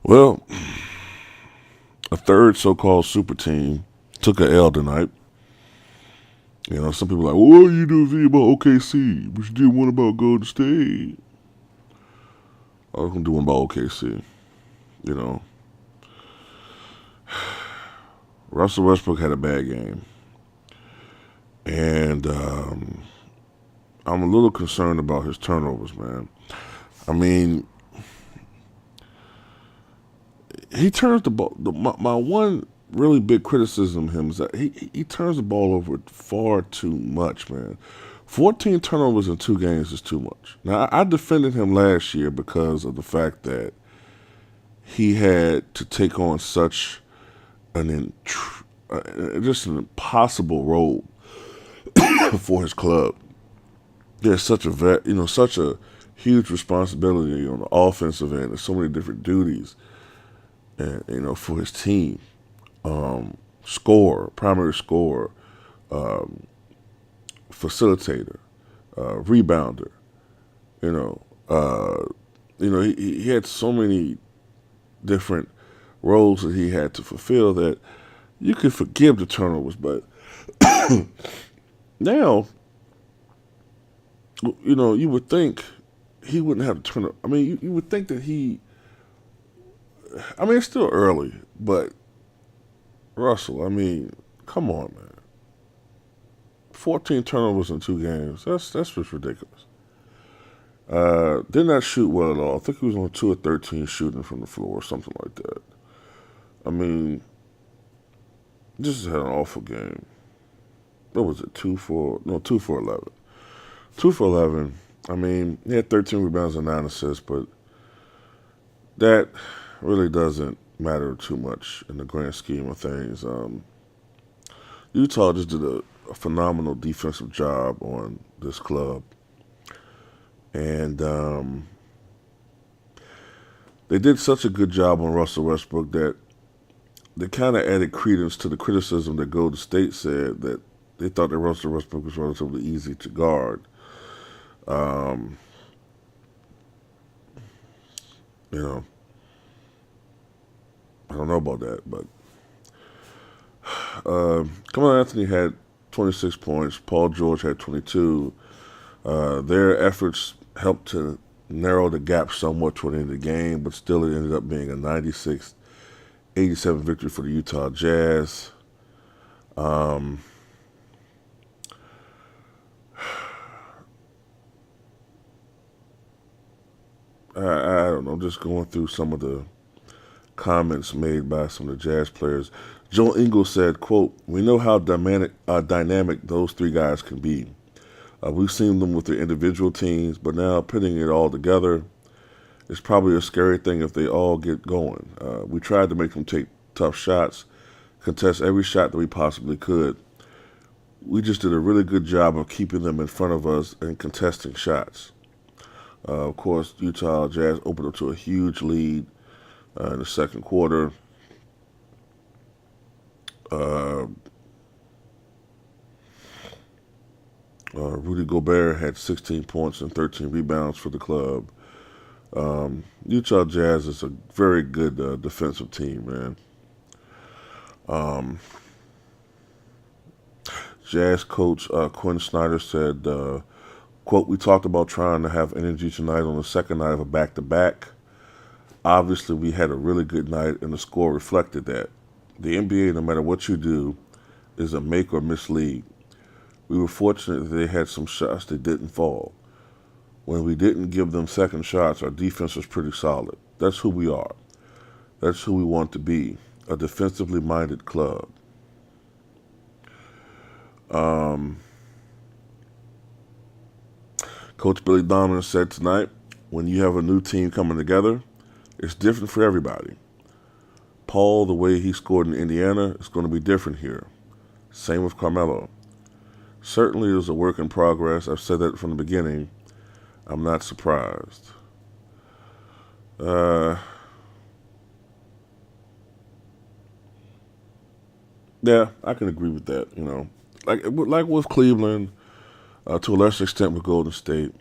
Well, a third so-called super team took a L tonight. You know, some people are like, well, what you do think about OKC? But you did one about Golden State. I was gonna do one about OKC. You know, Russell Westbrook had a bad game, and I'm a little concerned about his turnovers, man. I mean, he turns the ball. My one really big criticism of him is that he turns the ball over far too much, man. 14 turnovers in 2 games is too much. Now, I defended him last year because of the fact that he had to take on such just an impossible role for his club. There's such a huge responsibility on the offensive end. There's so many different duties, and for his team, primary scorer, facilitator, rebounder. You know, he had so many different roles that he had to fulfill that you could forgive the turnovers, but now, you would think he wouldn't have to turn up. I mean, you would think that I mean, it's still early, but Russell, I mean, come on, man. 14 turnovers in 2 games. That's just ridiculous. Did not shoot well at all. I think he was on 2 or 13 shooting from the floor or something like that. I mean, just had an awful game. What was it? 2 for 11. 2 for 11. I mean, he had 13 rebounds and 9 assists, but that really doesn't matter too much in the grand scheme of things. Utah just did a phenomenal defensive job on this club. And they did such a good job on Russell Westbrook that they kind of added credence to the criticism that Golden State said that they thought that Russell Westbrook was relatively easy to guard. You know, I don't know about that, but Carmelo Anthony had 26 points. Paul George had 22. Their efforts helped to narrow the gap somewhat toward the end of the game, but still it ended up being a 96-87 victory for the Utah Jazz. I don't know, just going through some of the comments made by some of the Jazz players. Joe Ingles said, quote, "We know how dynamic those three guys can be. We've seen them with their individual teams, but now putting it all together is probably a scary thing if they all get going. We tried to make them take tough shots, contest every shot that we possibly could. We just did a really good job of keeping them in front of us and contesting shots." Of course, Utah Jazz opened up to a huge lead in the second quarter. Rudy Gobert had 16 points and 13 rebounds for the club. Utah Jazz is a very good defensive team, man. Jazz coach Quinn Snyder said, quote, "We talked about trying to have energy tonight on the second night of a back-to-back. Obviously, we had a really good night, and the score reflected that. The NBA, no matter what you do, is a make or miss league. We were fortunate that they had some shots that didn't fall. When we didn't give them second shots, our defense was pretty solid. That's who we are. That's who we want to be, a defensively minded club." Coach Billy Donovan said tonight, "When you have a new team coming together, it's different for everybody. Paul, the way he scored in Indiana, is going to be different here. Same with Carmelo. Certainly it was a work in progress. I've said that from the beginning. I'm not surprised." Yeah, I can agree with that. Like with Cleveland, to a lesser extent with Golden State.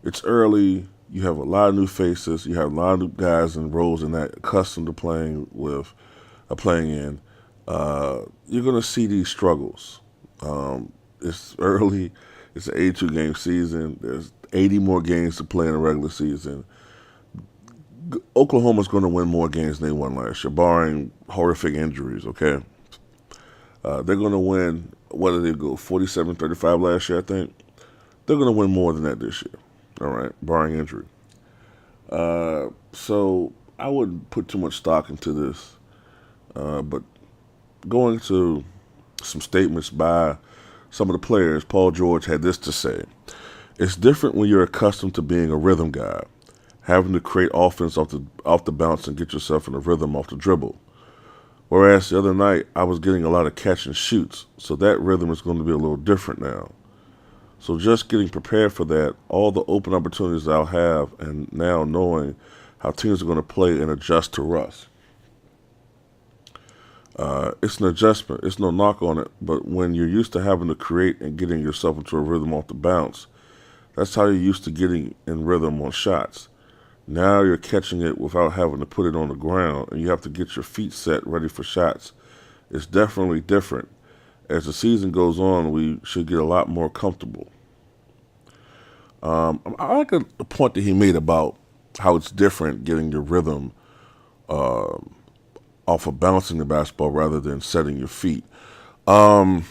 It's early. You have a lot of new faces. You have a lot of new guys and roles in that accustomed to playing in. You're going to see these struggles. It's early. It's an 82 game season. There's 80 more games to play in a regular season. Oklahoma's going to win more games than they won last year, barring horrific injuries, okay? They're going to win, what did they go, 47-35 last year, I think? They're going to win more than that this year, all right, barring injury. So I wouldn't put too much stock into this. But going to some statements by some of the players, Paul George had this to say. It's different when you're accustomed to being a rhythm guy, having to create offense off the bounce and get yourself in a rhythm off the dribble. Whereas the other night, I was getting a lot of catch and shoots, so that rhythm is going to be a little different now. So just getting prepared for that, all the open opportunities I'll have, and now knowing how teams are going to play and adjust to Russ. It's an adjustment. It's no knock on it. But when you're used to having to create and getting yourself into a rhythm off the bounce, that's how you're used to getting in rhythm on shots. Now you're catching it without having to put it on the ground, and you have to get your feet set ready for shots. It's definitely different. As the season goes on, we should get a lot more comfortable. I like the point that he made about how it's different getting your rhythm off of bouncing the basketball rather than setting your feet. Michael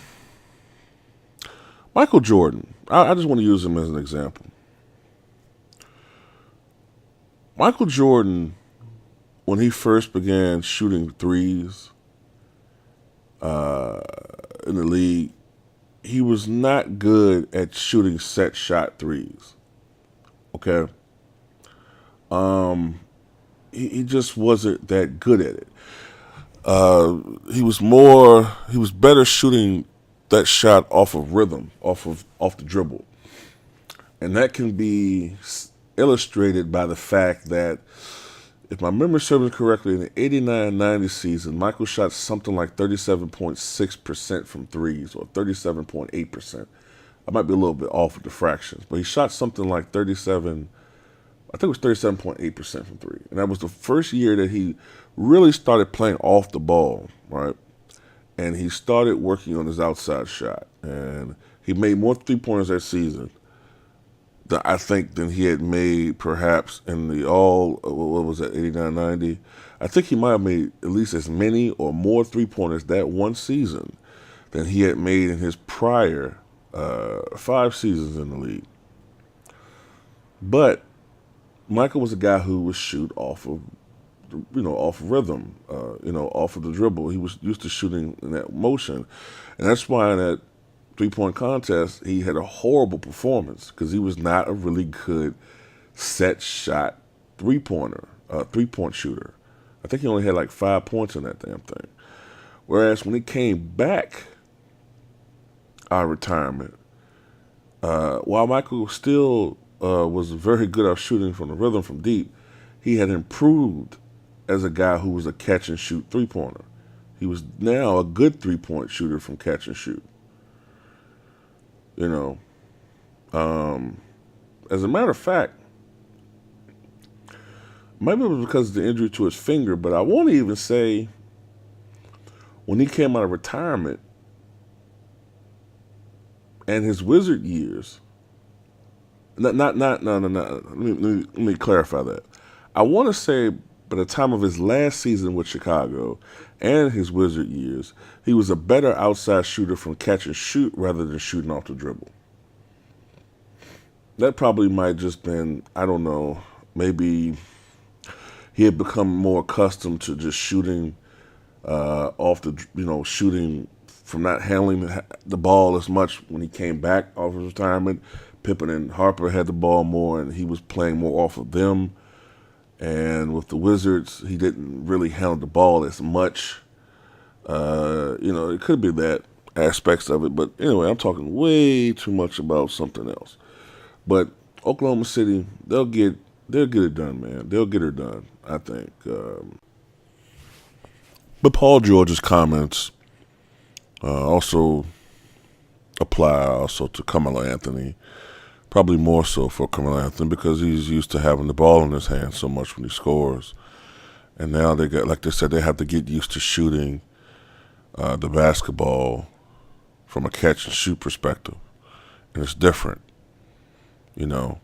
Jordan, I just want to use him as an example. Michael Jordan, when he first began shooting threes in the league, he was not good at shooting set shot threes. Okay? He just wasn't that good at it. He was better shooting that shot off of rhythm, off the dribble. And that can be illustrated by the fact that, if my memory serves correctly, in the 89-90 season, Michael shot something like 37.6% from threes, or 37.8%. I might be a little bit off with the fractions, but he shot something like 37, I think it was 37.8% from three. And that was the first year that he really started playing off the ball, right? And he started working on his outside shot. And he made more three-pointers that season than he had made perhaps in the what was that, 89-90? I think he might have made at least as many or more three-pointers that one season than he had made in his prior 5 seasons in the league. But Michael was a guy who would shoot off of rhythm, off of the dribble. He was used to shooting in that motion. And that's why in that three-point contest, he had a horrible performance because he was not a really good set shot three-point shooter. I think he only had like 5 points in that damn thing. Whereas when he came back out of retirement, while Michael still was very good at shooting from the rhythm from deep, he had improved as a guy who was a catch-and-shoot three-pointer. He was now a good three-point shooter from catch and shoot. As a matter of fact, maybe it was because of the injury to his finger, but I won't even say when he came out of retirement and his Wizard years. No. Let me clarify that. I want to say by the time of his last season with Chicago and his Wizard years, he was a better outside shooter from catch and shoot rather than shooting off the dribble. That probably might just been, I don't know, maybe he had become more accustomed to just shooting shooting from not handling the ball as much when he came back off of retirement. Pippen and Harper had the ball more, and he was playing more off of them. And with the Wizards, he didn't really handle the ball as much. It could be that aspects of it. But anyway, I'm talking way too much about something else. But Oklahoma City, they'll get it done, man. They'll get her done, I think. But Paul George's comments also apply also to Carmelo Anthony. Probably more so for Carmelo Anthony because he's used to having the ball in his hand so much when he scores. And now they got, like they said, they have to get used to shooting the basketball from a catch and shoot perspective, and it's different. You know,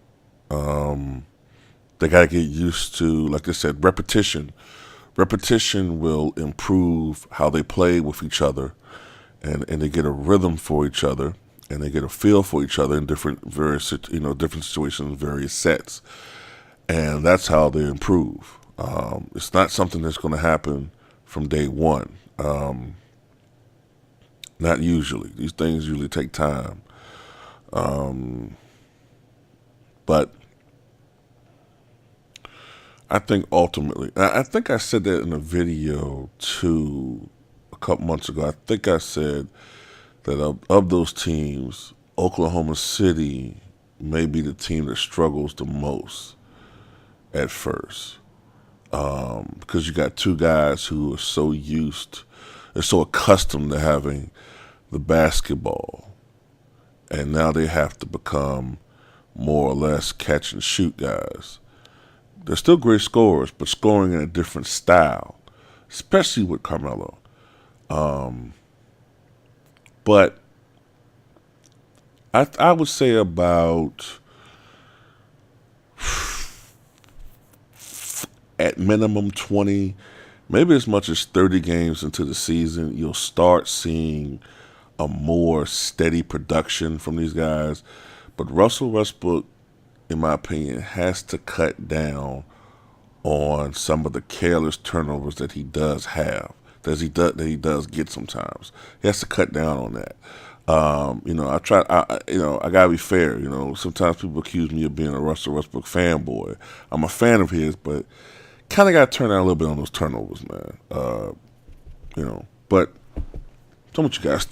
they got to get used to, like I said, repetition. Repetition will improve how they play with each other, and they get a rhythm for each other, and they get a feel for each other in different situations, various sets, and that's how they improve. It's not something that's going to happen from day one. Not usually. These things usually take time. But I think ultimately, I think I said that in a video too a couple months ago. I think I said that of those teams, Oklahoma City may be the team that struggles the most at first. Because you got two guys who are they're so accustomed to having the basketball, and now they have to become more or less catch and shoot guys. They're still great scorers, but scoring in a different style, especially with Carmelo. But I would say about at minimum 20, maybe as much as 30 games into the season, you'll start seeing a more steady production from these guys. But Russell Westbrook, in my opinion, has to cut down on some of the careless turnovers that he does have, that he does get sometimes. He has to cut down on that. I gotta be fair. Sometimes people accuse me of being a Russell Westbrook fanboy. I'm a fan of his, but kind of got to turn down a little bit on those turnovers, man. But tell me what you guys